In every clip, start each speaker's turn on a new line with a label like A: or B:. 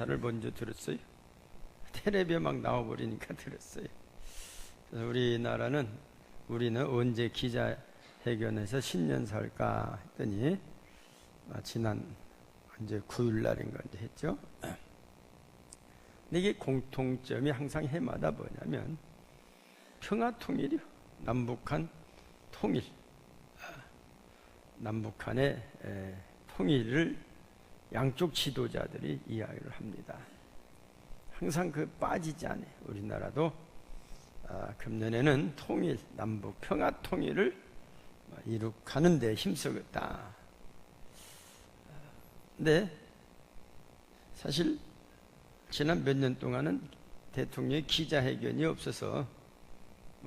A: 신년사를 먼저 들었어요. 텔레비에 막 나와버리니까 들었어요. 그래서 우리는 언제 기자회견에서 신년사 할까 했더니 지난 이제 9일날인가 했죠. 근데 이게 공통점이 항상 해마다 뭐냐면 평화통일이요. 남북한 통일, 남북한의 통일을 양쪽 지도자들이 이야기를 합니다. 항상 빠지지 않아요. 우리나라도 금년에는 통일, 남북 평화 통일을 이룩하는 데 힘쓰겠다. 근데 사실 지난 몇 년 동안은 대통령의 기자회견이 없어서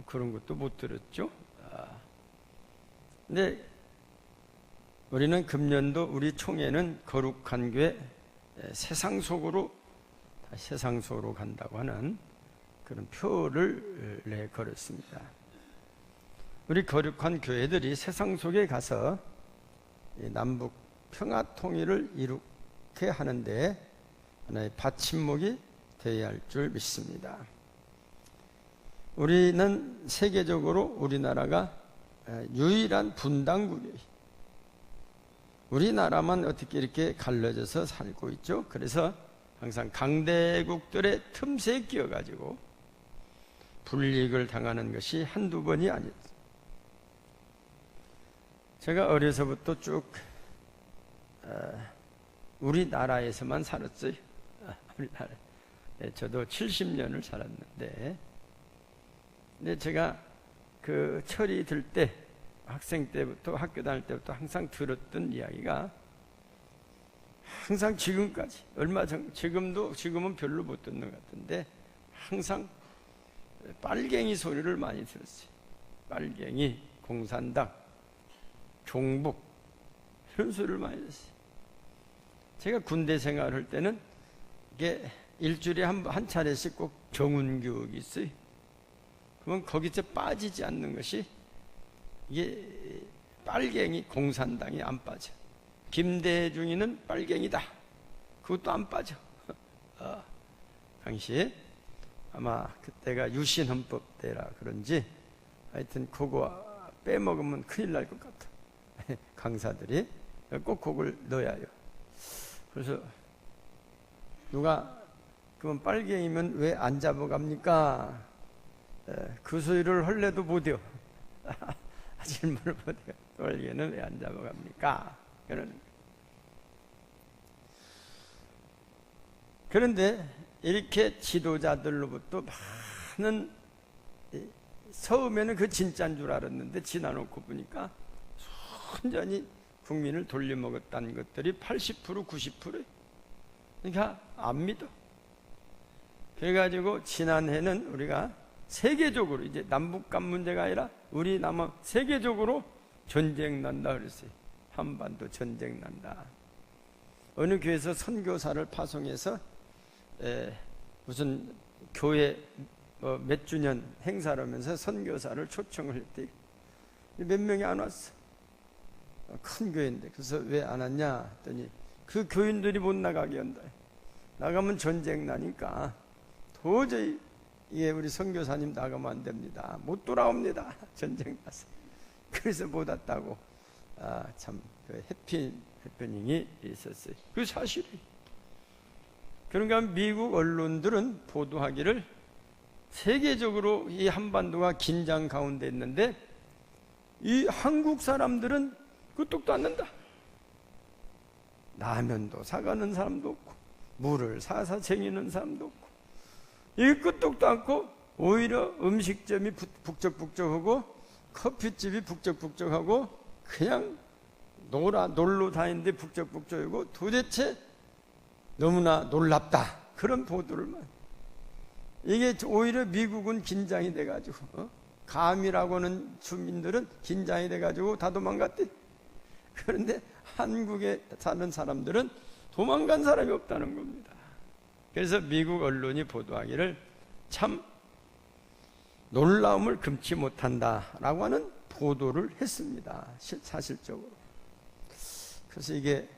A: 그런 것도 못 들었죠. 근데 우리는 금년도 우리 총회는 거룩한 교회 세상 속으로 간다고 하는 그런 표를 내걸었습니다. 우리 거룩한 교회들이 세상 속에 가서 남북 평화 통일을 이룩해 하는데 하나의 받침목이 되어야 할 줄 믿습니다. 우리는 세계적으로 우리나라가 유일한 분단국이에요. 우리나라만 어떻게 이렇게 갈라져서 살고 있죠? 그래서 항상 강대국들의 틈새에 끼어가지고 불이익을 당하는 것이 한두 번이 아니죠. 제가 어려서부터 쭉 우리나라에서만 살았어요. 우리나라. 저도 70년을 살았는데, 근데 제가 그 철이 들 때, 학생 때부터 학교 다닐 때부터 항상 들었던 이야기가 항상 지금까지 지금은 별로 못 듣는 것 같은데 항상 빨갱이 소리를 많이 들었어요. 빨갱이, 공산당, 종북 이런 소리를 많이 들었어요. 제가 군대 생활할 때는 이게 일주일에 한 차례씩 꼭 정훈교육이 있어요. 그러면 거기서 빠지지 않는 것이 이게 빨갱이, 공산당이 안 빠져. 김대중이는 빨갱이다. 그것도 안 빠져. 당시에 아마 그때가 유신헌법 때라 그런지 하여튼 그거 빼먹으면 큰일 날 것 같아. 강사들이 꼭 그걸 넣어야 해요. 그래서 누가 그러면 빨갱이면 왜 안 잡아갑니까? 그 소리를 할래도 못해요. 질문을 못해요. 빨갱이는 왜 안 잡아갑니까? 그런데 이렇게 지도자들로부터 많은, 처음에는 그 진짜인 줄 알았는데 지나놓고 보니까 순전히 국민을 돌려먹었다는 것들이 80% 90%예요. 그러니까 안 믿어. 그래가지고 지난해는 우리가 세계적으로 이제 남북 간 문제가 아니라 우리 남한 세계적으로 전쟁 난다 그랬어요. 한반도 전쟁 난다. 어느 교회에서 선교사를 파송해서 무슨 교회 몇 주년 행사를 하면서 선교사를 초청을 했대요. 몇 명이 안 왔어. 큰 교회인데. 그래서 왜 안 왔냐 했더니 그 교인들이 못 나가게 한다. 나가면 전쟁 나니까 도저히 이게 우리 선교사님 나가면 안 됩니다. 못 돌아옵니다. 전쟁 나서. 그래서 못 왔다고. 참 해프닝이 있었어요. 그 사실이. 그러니까 미국 언론들은 보도하기를 세계적으로 이 한반도가 긴장 가운데 있는데 이 한국 사람들은 끄떡도 안 난다. 라면도 사가는 사람도 없고 물을 사서 쟁이는 사람도 없고 이 끄떡도 않고 오히려 음식점이 북적북적하고 커피집이 북적북적하고 그냥 놀러 다니는데 북적북적하고 도대체 너무나 놀랍다. 그런 보도를 많이. 이게 오히려 미국은 긴장이 돼가지고 감이라고 하는 주민들은 긴장이 돼가지고 다 도망갔대. 그런데 한국에 사는 사람들은 도망간 사람이 없다는 겁니다. 그래서 미국 언론이 보도하기를 참 놀라움을 금치 못한다라고 하는 보도를 했습니다. 사실적으로. 그래서 이게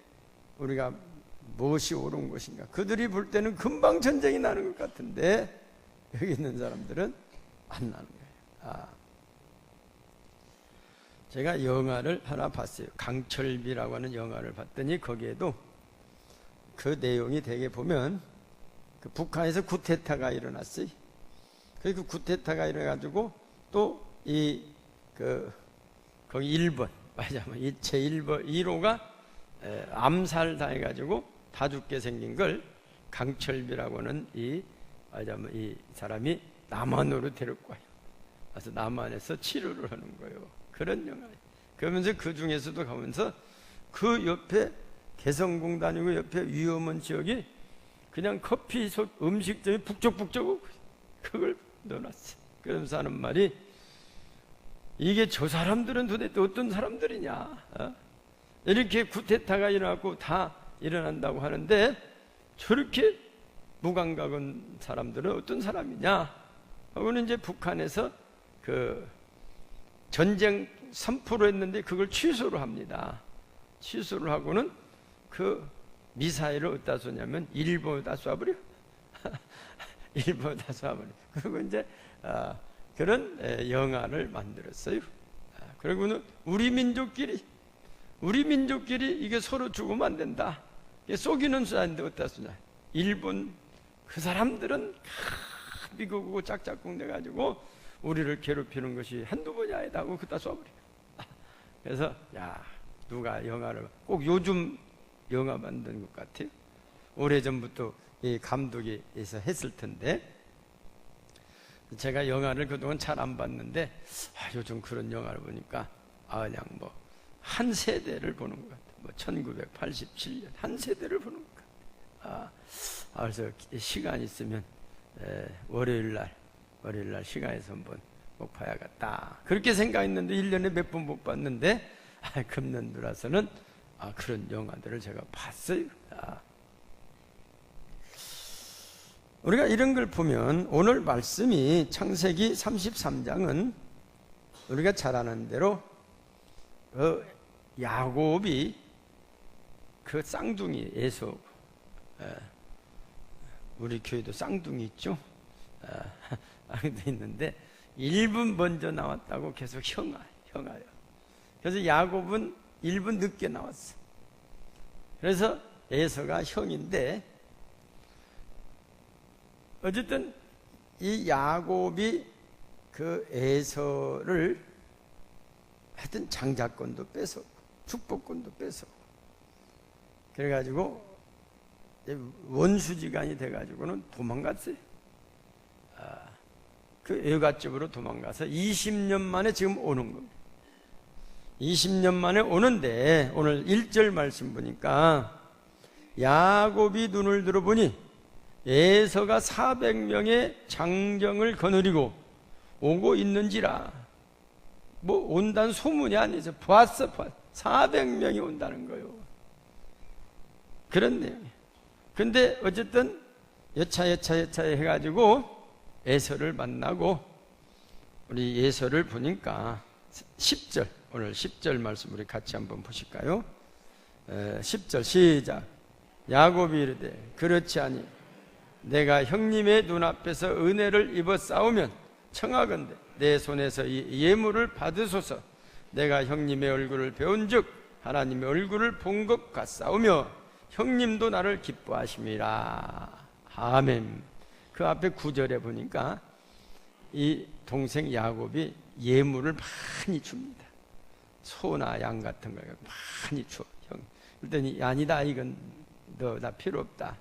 A: 우리가 무엇이 옳은 것인가. 그들이 볼 때는 금방 전쟁이 나는 것 같은데 여기 있는 사람들은 안 나는 거예요. 제가 영화를 하나 봤어요. 강철비라고 하는 영화를 봤더니 거기에도 그 내용이 되게 보면 그 북한에서 쿠데타가 일어났어요. 그 쿠데타가 일어나가지고 또 거기 일본 말하자면 이 제1번 1호가 암살당해가지고 다 죽게 생긴 걸 강철비라고 하는 말하자면 이 사람이 남한으로 데리고 와요. 그래서 남한에서 치료를 하는 거예요. 그런 영화예요. 그러면서 그 중에서도 가면서 그 옆에 개성공 다니고 옆에 위험한 지역이 그냥 커피 음식점이 북적북적 그걸 넣어놨어. 그러면서 하는 말이 이게 저 사람들은 도대체 어떤 사람들이냐? 이렇게 쿠데타가 일어나고 다 일어난다고 하는데 저렇게 무감각한 사람들은 어떤 사람이냐? 하고는 이제 북한에서 그 전쟁 3% 했는데 그걸 취소를 합니다. 취소를 하고는 그 미사일을 어디다 쏘냐면 일본에다 쏴버려. 일본에다 쏴버려. 그리고 이제 그런 영화를 만들었어요. 그리고는 우리 민족끼리 이게 서로 죽으면 안 된다. 쏘기는 쏘는데 어디다 쏘냐? 일본 그 사람들은 미국하고 짝짝꿍 돼가지고 우리를 괴롭히는 것이 한두 번이 아니다 하고 그다 쏴버려. 그래서 누가 영화를 꼭 요즘 영화 만든 것 같아요. 오래전부터 이 감독이 했을 텐데 제가 영화를 그동안 잘 안 봤는데 요즘 그런 영화를 보니까 그냥 한 세대를 보는 것 같아요. 1987년 한 세대를 보는 것 같아요. 그래서 시간 있으면 월요일날 시간에서 한번 꼭 봐야겠다 그렇게 생각했는데 1년에 몇 번 못 봤는데 금년 들어서는 그런 영화들을 제가 봤어요. 우리가 이런 걸 보면 오늘 말씀이 창세기 33장은 우리가 잘 아는 대로 야곱이 그 쌍둥이 에서 우리 교회도 쌍둥이 있죠? 쌍둥이 있는데 1분 먼저 나왔다고 계속 형아요. 그래서 야곱은 1분 늦게 나왔어. 그래서 에서가 형인데 어쨌든 이 야곱이 그 에서를 하여튼 장자권도 뺏었고 축복권도 뺏었고 그래가지고 원수지간이 돼가지고는 도망갔어요. 그 애갓집으로 도망가서 20년 만에 지금 오는 겁니다. 20년 만에 오는데 오늘 1절 말씀 보니까 야곱이 눈을 들어보니 에서가 400명의 장정을 거느리고 오고 있는지라. 온다는 소문이 아니죠. 봤어. 400명이 온다는 거예요. 그런 내용이에요. 근데 어쨌든 여차 해가지고 에서를 만나고 우리 에서를 보니까 10절 오늘 10절 말씀 우리 같이 한번 보실까요? 10절 시작. 야곱이 이르되 그렇지 아니 내가 형님의 눈앞에서 은혜를 입어 싸우면 청하건대 내 손에서 이 예물을 받으소서. 내가 형님의 얼굴을 배운즉 하나님의 얼굴을 본 것 같사오며 형님도 나를 기뻐하심이라. 아멘. 그 앞에 9절에 보니까 이 동생 야곱이 예물을 많이 줍니다. 소나 양 같은 걸 많이 줘. 형. 그랬더니 아니다 이건 너 나 필요 없다.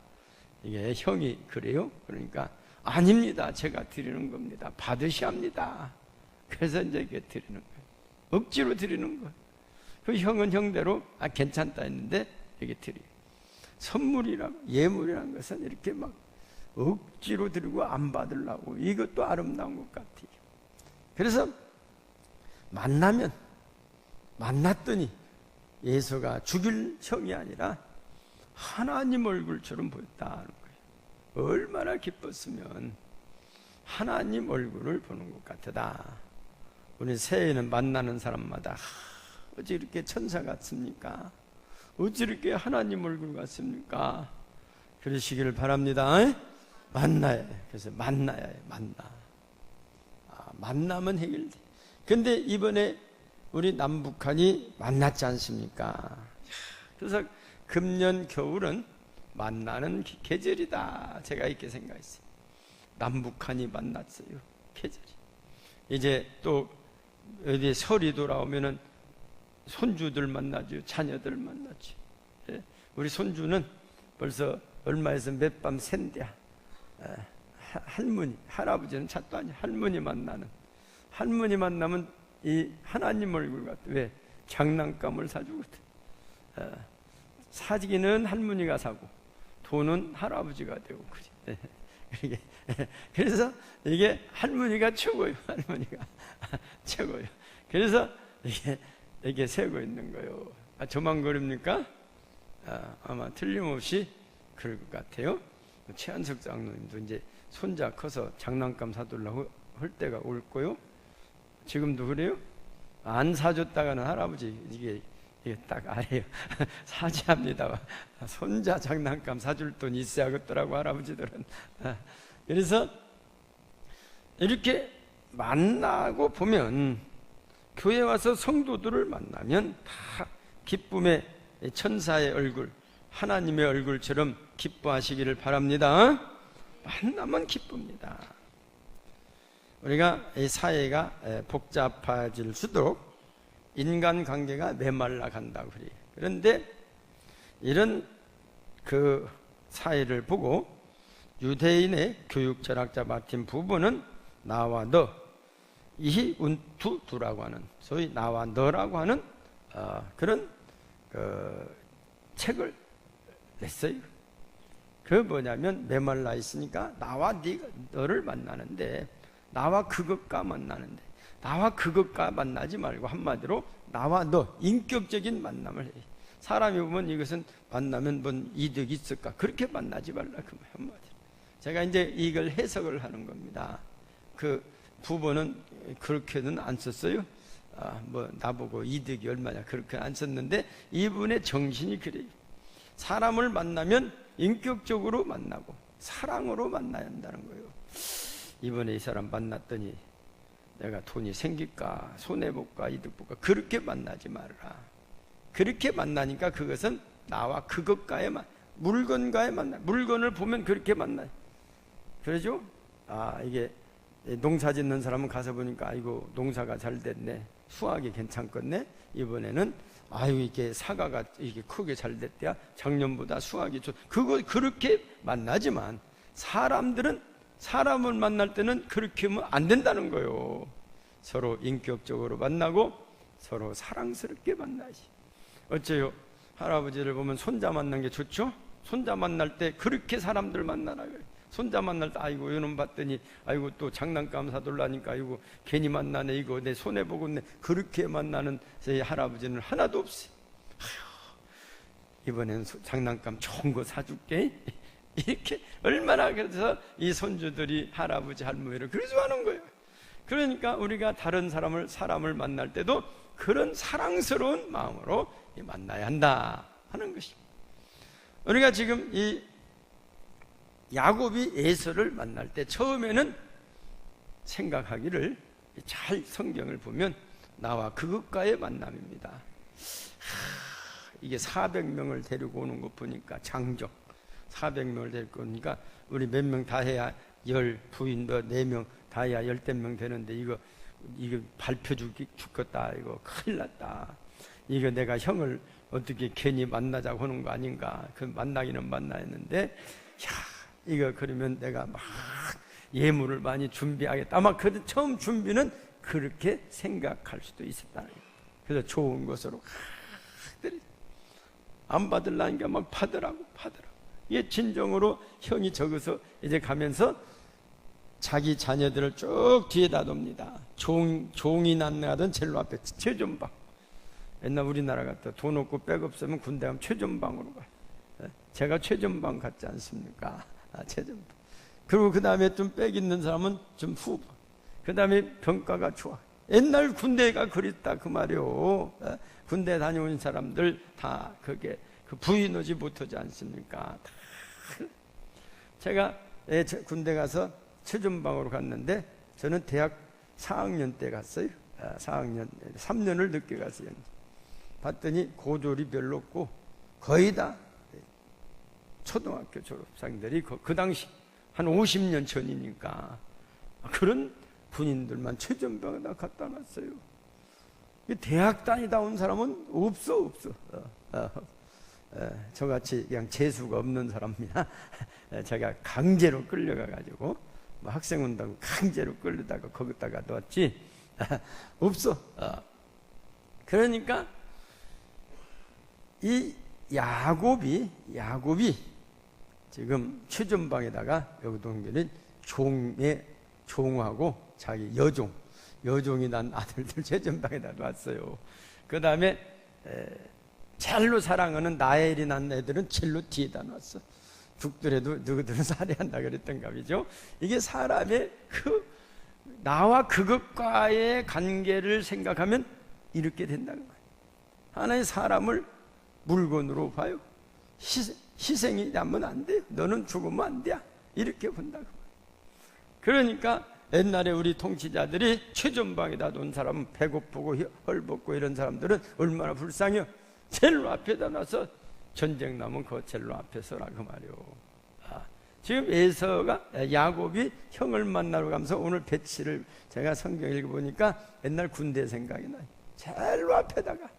A: 이게 형이 그래요? 그러니까 아닙니다. 제가 드리는 겁니다. 받으셔야 합니다. 그래서 이제 이게 드리는 거예요. 억지로 드리는 거예요. 그 형은 형대로 괜찮다 했는데 이게 드려요. 선물이라고 예물이라는 것은 이렇게 막 억지로 드리고 안 받으려고 이것도 아름다운 것 같아요. 그래서 만났더니 예수가 죽일 형이 아니라 하나님 얼굴처럼 보였다는 거예요. 얼마나 기뻤으면 하나님 얼굴을 보는 것 같다. 우리 새해에는 만나는 사람마다 어찌 이렇게 천사 같습니까? 어찌 이렇게 하나님 얼굴 같습니까? 그러시기를 바랍니다. 만나야 해. 그래서 만나야 해. 만나면 해결돼. 근데 이번에 우리 남북한이 만났지 않습니까? 그래서 금년 겨울은 만나는 계절이다. 제가 이렇게 생각했어요. 남북한이 만났어요. 계절이. 이제 또 어디 설이 돌아오면은 손주들 만나죠. 자녀들 만나죠. 우리 손주는 벌써 얼마에서 몇 밤 샌대야. 할머니, 할아버지는 잣도 아니야. 할머니 만나면 이 하나님 얼굴 같아. 왜? 장난감을 사주거든. 사기는 할머니가 사고 돈은 할아버지가 되고 그래. 그래서 이게 할머니가 최고예요. 할머니가 최고예요. 그래서 이게 세고 있는 거예요. 저만 그럽니까? 아마 틀림없이 그럴 것 같아요. 최한석 장로님도 이제 손자 커서 장난감 사달라고 할 때가 올 거요. 지금도 그래요? 안 사줬다가는 할아버지 이게 딱 알아요. 사죄합니다. 손자 장난감 사줄 돈 있어야겠더라고 할아버지들은. 그래서 이렇게 만나고 보면 교회 와서 성도들을 만나면 다 기쁨의 천사의 얼굴, 하나님의 얼굴처럼 기뻐하시기를 바랍니다. 만나면 기쁩니다. 우리가 이 사회가 복잡해질수록 인간관계가 메말라 간다고 그래요. 그런데 이런 그 사회를 보고 유대인의 교육 철학자 마틴 부부는 나와 너, 이히 운투 두라고 하는, 소위 나와 너라고 하는 그런 책을 냈어요. 그 뭐냐면 메말라 있으니까 나와 너를 만나는데, 나와 그것과 만나는데, 나와 그것과 만나지 말고 한마디로 나와 너, 인격적인 만남을 해. 사람이 보면 이것은 만나면 뭔 이득이 있을까? 그렇게 만나지 말라 그 말 한마디로. 제가 이제 이걸 해석을 하는 겁니다. 그 부부는 그렇게는 안 썼어요. 뭐 나보고 이득이 얼마냐 그렇게 안 썼는데 이분의 정신이 그래요. 사람을 만나면 인격적으로 만나고 사랑으로 만나야 한다는 거예요. 이번에 이 사람 만났더니 내가 돈이 생길까 손해볼까 이득볼까 그렇게 만나지 말아라. 그렇게 만나니까 그것은 나와 그것과의 물건과의 만남. 물건을 보면 그렇게 만나요. 그러죠? 이게 농사 짓는 사람은 가서 보니까 아이고 농사가 잘 됐네, 수확이 괜찮겠네, 이번에는 아유 이게 사과가 이게 크게 잘 됐대야, 작년보다 수확이 그거 그렇게 만나지만 사람들은 사람을 만날 때는 그렇게 하면 안 된다는 거예요. 서로 인격적으로 만나고 서로 사랑스럽게 만나지. 어째요? 할아버지를 보면 손자 만난 게 좋죠? 손자 만날 때 그렇게 사람들 만나라 그래. 손자 만날 때 아이고 이놈 봤더니 아이고 또 장난감 사달라니까 아이고 괜히 만나네, 이거 내 손해보고 네. 그렇게 만나는 제 할아버지는 하나도 없어요. 이번엔 장난감 좋은 거 사줄게 이렇게 얼마나. 그래서 이 손주들이 할아버지 할머니를 그렇게 좋아하는 거예요. 그러니까 우리가 다른 사람을 만날 때도 그런 사랑스러운 마음으로 만나야 한다 하는 것입니다. 우리가 지금 이 야곱이 에서를 만날 때 처음에는 생각하기를 잘 성경을 보면 나와 그것과의 만남입니다. 이게 400명을 데리고 오는 것 보니까 장정 400명을 데리고 오니까 우리 몇 명 다 해야 10 부인 4명 다 해야 10명 되는데 이거 발표 죽겠다, 이거 큰일 났다, 이거 내가 형을 어떻게 괜히 만나자고 하는 거 아닌가. 그 만나기는 만나였는데 이거 그러면 내가 막 예물을 많이 준비하겠다. 아마 그 처음 준비는 그렇게 생각할 수도 있었다는 거예요. 그래서 좋은 것으로 안 받으려니까 막 받으라고. 이게 진정으로 형이 적어서 이제 가면서 자기 자녀들을 쭉 뒤에다 둡니다. 종이 난나하던 젤로 앞에 최전방. 옛날 우리나라 같다 돈 없고 백 없으면 군대 가면 최전방으로 가. 제가 최전방 같지 않습니까? 최전방. 그리고 그 다음에 좀 백 있는 사람은 좀 후방. 그 다음에 병가가 좋아. 옛날 군대가 그랬다 그 말이요. 군대 다녀온 사람들 다 그게 그 부인하지 못하지 않습니까? 제가 군대 가서 최전방으로 갔는데 저는 대학 4학년 때 갔어요. 4학년 3년을 늦게 갔어요. 봤더니 고졸이 별로 없고 거의 다 초등학교 졸업생들이 그 당시 한 50년 전이니까 그런 군인들만 최전방에다 갖다 놨어요. 대학 다니다 온 사람은 없어. 저같이 그냥 재수가 없는 사람이나 제가 강제로 끌려가가지고 뭐 학생운동 강제로 끌려다가 거기다가 놨지 없어. 그러니까 이 야곱이 지금 최전방에다가 여기 동교는 종하고 자기 여종이 난 아들들 최전방에다 놨어요. 그 다음에 첼로 사랑하는 나엘이 난 애들은 첼로 뒤에다 놨어. 죽더라도 누구들은 살해한다 그랬던가 보죠. 이게 사람의 나와 그것과의 관계를 생각하면 이렇게 된다는 거예요. 하나의 사람을 물건으로 봐요. 희생이 되면 안 돼요. 너는 죽으면 안 돼. 이렇게 본다고. 그러니까 옛날에 우리 통치자들이 최전방에다 놓은 사람은 배고프고 헐벗고 이런 사람들은 얼마나 불쌍해요. 첼로 앞에다 놔서 전쟁 나면 그 첼로 앞에 서라고 말이요. 지금 야곱이 형을 만나러 가면서 오늘 배치를 제가 성경 읽어보니까 옛날 군대 생각이 나요. 첼로 앞에다가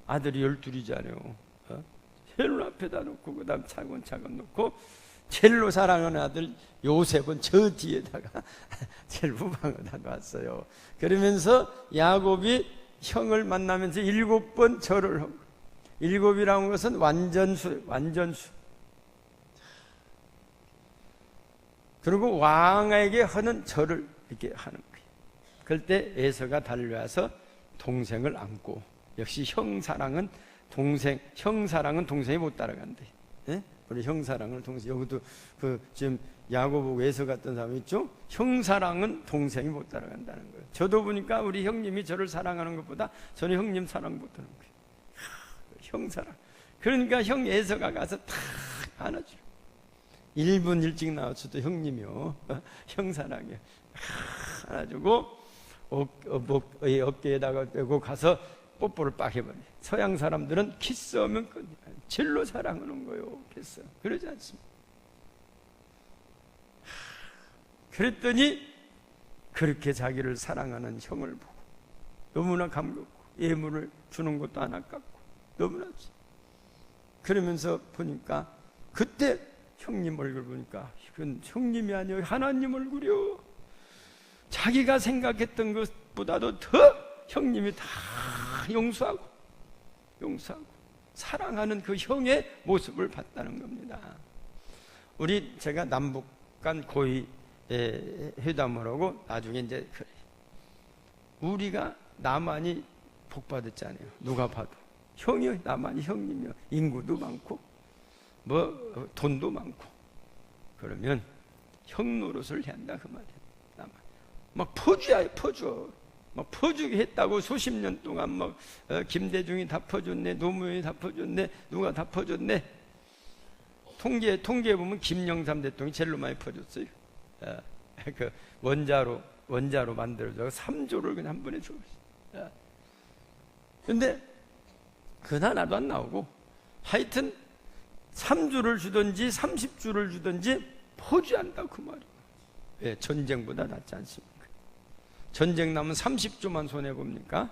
A: 아들이 12이잖아요. 첼로 앞에다 놓고 그 다음 차근차근 놓고 첼로 사랑하는 아들 요셉은 저 뒤에다가 제일 후방에다 놨어요. 그러면서 야곱이 형을 만나면서 7번 절을 하고, 7이라는 것은 완전수. 그리고 왕에게 하는 절을 이렇게 하는 거예요. 그럴 때 에서가 달려와서 동생을 안고, 역시 형 사랑은 동생이 못 따라간대. 예? 우리 형 사랑을 여기도 지금 야곱하고 에서 같던 사람 있죠? 형 사랑은 동생이 못 따라간다는 거예요. 저도 보니까 우리 형님이 저를 사랑하는 것보다 저는 형님 사랑 못하는 거예요. 형 사랑. 그러니까 형 에서가 가서 탁 안아줘. 1분 일찍 나왔어도 형님이요. 형 사랑이요. 안아주고 어깨에다가 빼고 가서 뽀뽀를 빡 해버려. 서양 사람들은 키스하면 젤로 사랑하는 거예요. 키스. 그러지 않습니다. 그랬더니 그렇게 자기를 사랑하는 형을 보고 너무나 감격고 예물을 주는 것도 안 아깝고 너무나 그러면서 보니까 그때 형님 얼굴 보니까 이건 형님이 아니요 하나님 얼굴이요. 자기가 생각했던 것보다도 더 형님이 다 용서하고 사랑하는 그 형의 모습을 봤다는 겁니다. 제가 남북 간 고위 회담을 하고 나중에 이제 우리가 남한이 복받았잖아요. 누가 봐도 형이요, 남한이 형님이요. 인구도 많고 뭐 돈도 많고 그러면 형 노릇을 한다 그 말이에요. 남한 막 막 퍼주게 했다고 수십 년 동안 김대중이 다 퍼줬네, 노무현이 다 퍼줬네, 누가 다 퍼줬네. 통계에 보면 김영삼 대통령이 제일 많이 퍼줬어요. 그 원자로 만들어서 3조를 그냥 한 번에 줬어요. 근데 하나도 안 나오고 하여튼 3주를 주든지 30주를 주든지 포기한다 그 말이에요. 전쟁보다 낫지 않습니까? 전쟁 나면 30조만 손해봅니까?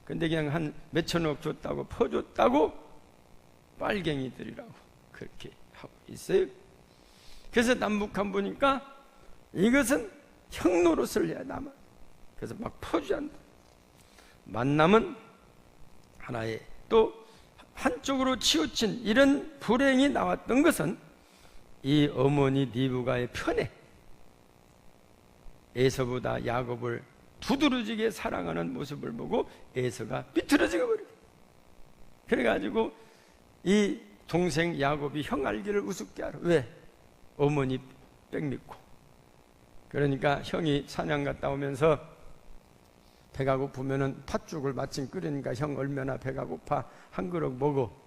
A: 근데 그냥 한 몇천억 줬다고 퍼줬다고 빨갱이들이라고 그렇게 하고 있어요. 그래서 남북한 보니까 이것은 형 노릇을 해야 남아. 그래서 막 퍼주한다. 만남은 하나의 또 한쪽으로 치우친 이런 불행이 나왔던 것은 이 어머니 리브가의 편에 에서보다 야곱을 두드러지게 사랑하는 모습을 보고 에서가 삐뚤어지게 버려요. 그래가지고 이 동생 야곱이 형 알기를 우습게 알아. 왜? 어머니 백 믿고. 그러니까 형이 사냥 갔다 오면서 배가 고프면은 팥죽을 마침 끓이니까 형 얼마나 배가 고파 한 그릇 먹어.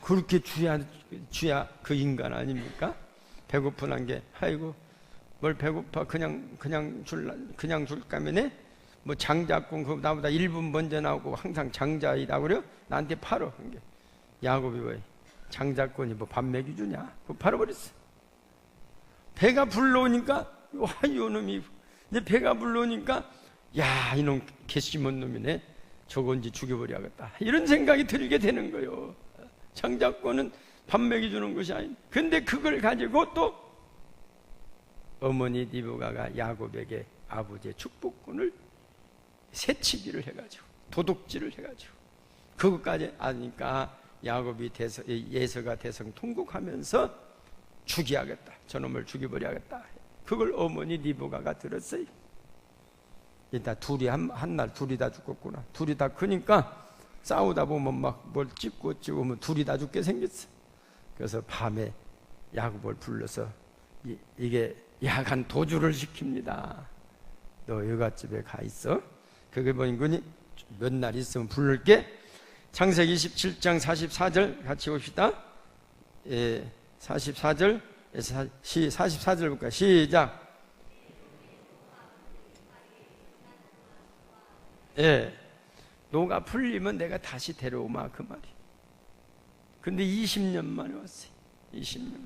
A: 그렇게 주야 그 인간 아닙니까? 배고픈한 게 아이고 뭘 배고파 그냥 줄까면에 뭐 장자꾼 그 나보다 1분 먼저 나오고 항상 장자이다 그래요? 나한테 팔어 한 게. 야곱이 왜 장자꾼이 뭐 밥 먹이 주냐? 그거 팔아버렸어. 배가 불러오니까 와 이놈이 이제 배가 불러오니까 야 이놈 개심은 놈이네. 저건지 죽여버려야겠다. 이런 생각이 들게 되는 거예요. 장자꾼은 밥 먹이 주는 것이 아닌. 근데 그걸 가지고 또 어머니 리브가가 야곱에게 아버지의 축복권을 새치기를 해가지고 도둑질을 해가지고 그것까지 아니까 야곱이 예서가 대성 통곡하면서 죽여야겠다. 저놈을 죽여버려야겠다. 그걸 어머니 리브가가 들었어요. 일단 둘이 한날 둘이 다 죽었구나. 둘이 다 크니까 싸우다 보면 막 뭘 찍으면 둘이 다 죽게 생겼어. 그래서 밤에 야곱을 불러서 이게 야간 도주를 시킵니다. 너 여갓집에 가 있어. 그게 뭐니 몇 날 있으면 부를게. 창세기 27장 44절 같이 봅시다. 44절 44절 볼까요? 시작. 노가 풀리면 내가 다시 데려오마 그 말이. 근데 20년 만에 왔어요. 20년.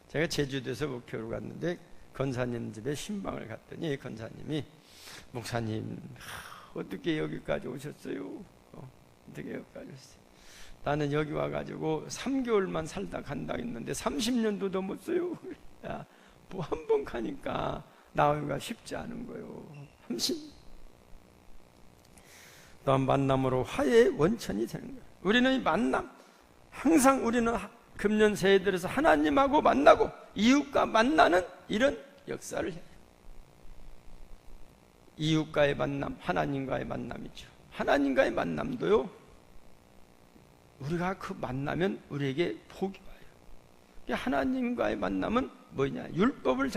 A: 제가 제주도에서 목회로 갔는데 권사님 집에 신방을 갔더니 권사님이 목사님 어떻게 여기까지 오셨어요? 어떻게 여기까지 오셨어요? 나는 여기 와가지고 3개월만 살다 간다 했는데 30년도 넘었어요. 야, 뭐 한 번 가니까 나오기가 쉽지 않은 거예요. 30년. 또한 만남으로 화해의 원천이 되는 거예요. 우리는 이 만남, 항상 우리는 금년 새해 들어서 하나님하고 만나고 이웃과 만나는 이런 역사를 해요. 이웃과의 만남, 하나님과의 만남이죠. 하나님과의 만남도요, 우리가 그 만나면 우리에게 복이 와요. 하나님과의 만남은 뭐냐? 율법을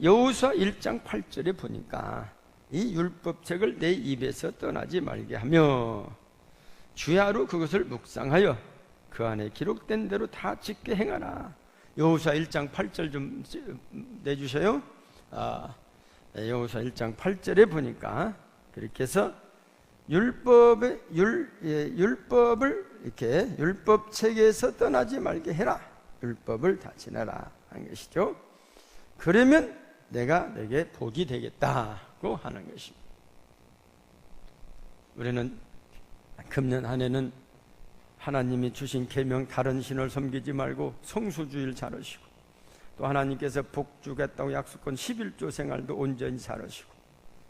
A: 여호수아 1장 8절에 보니까 이 율법책을 내 입에서 떠나지 말게 하며 주야로 그것을 묵상하여 그 안에 기록된 대로 다 짓게 행하라. 여호수아 1장 8절 좀 내주셔요. 여호수아 1장 8절에 보니까 그렇게 해서 율법을 이렇게 율법책에서 떠나지 말게 해라. 율법을 다 지내라 한 것이죠. 그러면 내가 내게 복이 되겠다고 하는 것입니다. 우리는 금년 한 해는 하나님이 주신 계명 다른 신을 섬기지 말고 성수주의를 잘하시고, 또 하나님께서 복 주겠다고 약속한 11조 생활도 온전히 잘하시고,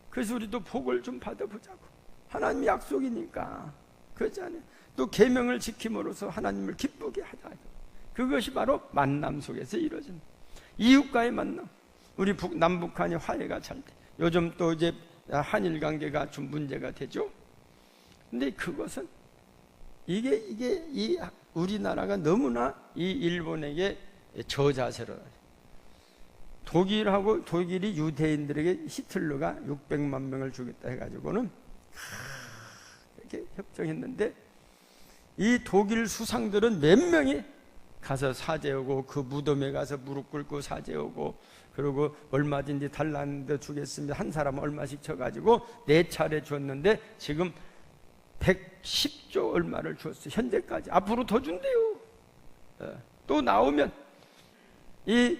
A: 그래서 우리도 복을 좀 받아보자고. 하나님 약속이니까. 그렇잖아요. 또 계명을 지킴으로써 하나님을 기쁘게 하자. 그것이 바로 만남 속에서 이루어집니다. 이웃과의 만남. 우리 남북한이 화해가 잘 돼. 요즘 또 이제 한일 관계가 좀 문제가 되죠. 근데 그것은 이 우리나라가 너무나 이 일본에게 저자세로, 독일이 유대인들에게 히틀러가 600만 명을 주겠다 해가지고는 이렇게 협정했는데, 이 독일 수상들은 몇 명이 가서 사죄하고 그 무덤에 가서 무릎 꿇고 사죄하고, 그리고 얼마든지 달라는데 주겠습니다. 한 사람 얼마씩 쳐가지고 4차례 줬는데 지금 110조 얼마를 줬어요. 현재까지. 앞으로 더 준대요. 또 나오면, 이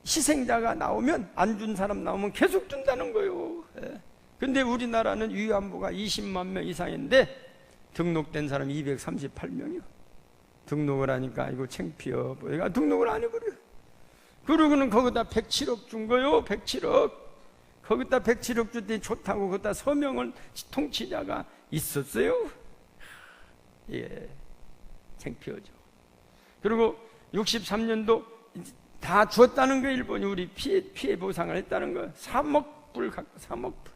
A: 희생자가 나오면, 안 준 사람 나오면 계속 준다는 거예요. 근데 우리나라는 위안부가 20만 명 이상인데 등록된 사람이 238명이요. 등록을 하니까 이거 창피해. 내가 등록을 안 해버려요. 그러고는 거기다 107억 준 거요. 107억. 거기다 107억 줬더니 좋다고 거기다 서명을 통치자가 있었어요. 예, 창피하죠. 그리고 63년도 다 줬다는 거, 일본이 우리 피해 보상을 했다는 거. 3억 불 갖고 3억 불.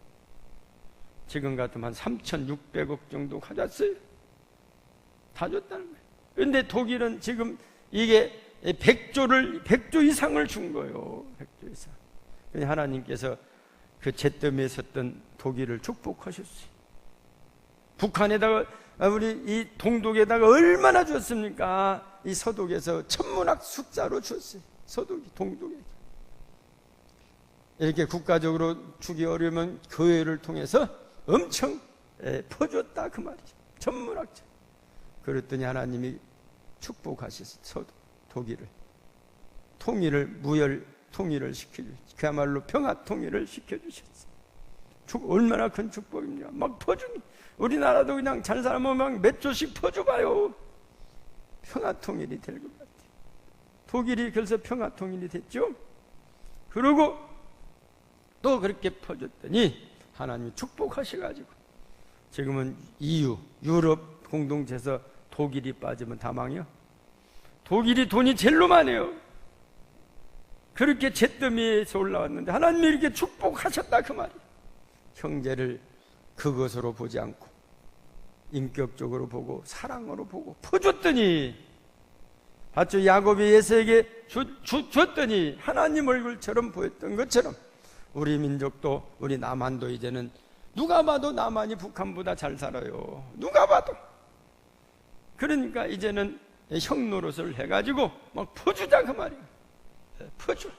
A: 지금 같으면 한 3,600억 정도 가졌어요. 다 줬다는 거예요. 그런데 독일은 지금 이게 100조 이상을 준 거예요. 100조 이상. 하나님께서 그 잿더미에 섰던 독일을 축복하셨어요. 북한에다가 우리 이 동독에다가 얼마나 줬습니까? 이 서독에서 천문학 숫자로 줬어요. 서독이 동독에. 이렇게 국가적으로 주기 어려우면 교회를 통해서 엄청 퍼줬다 그 말이죠. 천문학자. 그랬더니 하나님이 축복하셨어요. 서독, 독일을. 통일을, 무혈 통일을 시켜주셨어요. 그야말로 평화 통일을 시켜주셨어요. 얼마나 큰 축복입니까? 막 퍼주니 우리나라도 그냥 잘 살면 막 몇 조씩 퍼줘봐요. 평화 통일이 될 것 같아요. 독일이 그래서 평화 통일이 됐죠. 그리고 또 그렇게 퍼줬더니 하나님이 축복하셔가지고 지금은 EU, 유럽 공동체에서 독일이 빠지면 다 망해요. 독일이 돈이 제일로 많아요. 그렇게 잿더미에서 올라왔는데 하나님이 이렇게 축복하셨다 그 말이에요. 형제를 그것으로 보지 않고 인격적으로 보고 사랑으로 보고 퍼줬더니 봤죠? 야곱이 에서에게 줬더니 하나님 얼굴처럼 보였던 것처럼 우리 민족도 우리 남한도 이제는 누가 봐도 남한이 북한보다 잘 살아요. 누가 봐도. 그러니까 이제는 형 노릇을 해가지고 막 퍼주자 그 말이에요. 퍼줘.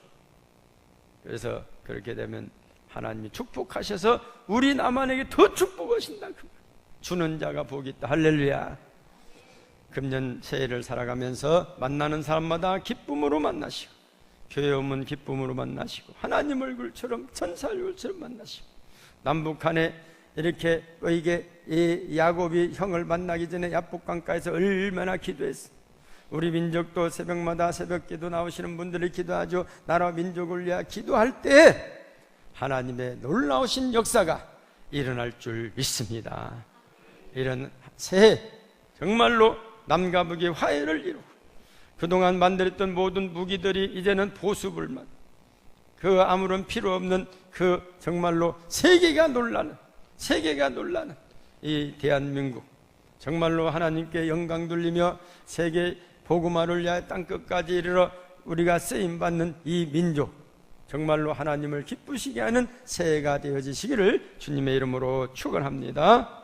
A: 그래서 그렇게 되면 하나님이 축복하셔서 우리 남한에게 더 축복하신다 그 말이에요. 주는 자가 복이 있다. 할렐루야. 금년 새해를 살아가면서 만나는 사람마다 기쁨으로 만나시고 교회 오면 기쁨으로 만나시고 하나님 얼굴처럼 천사 얼굴처럼 만나시고 남북한에 이렇게 이게 이 야곱이 형을 만나기 전에 야복강가에서 얼마나 기도했어. 우리 민족도 새벽마다 새벽기도 나오시는 분들이 기도하죠. 나라 민족을 위하여 기도할 때 하나님의 놀라우신 역사가 일어날 줄 믿습니다. 이런 새해 정말로 남과 북의 화해를 이루고 그동안 만들었던 모든 무기들이 이제는 보수불만, 그 아무런 필요 없는 그 정말로 세계가 놀라는 이 대한민국 정말로 하나님께 영광 돌리며 세계 복음화를 위하여 땅끝까지 이르러 우리가 쓰임받는 이 민족 정말로 하나님을 기쁘시게 하는 새해가 되어지시기를 주님의 이름으로 축원합니다.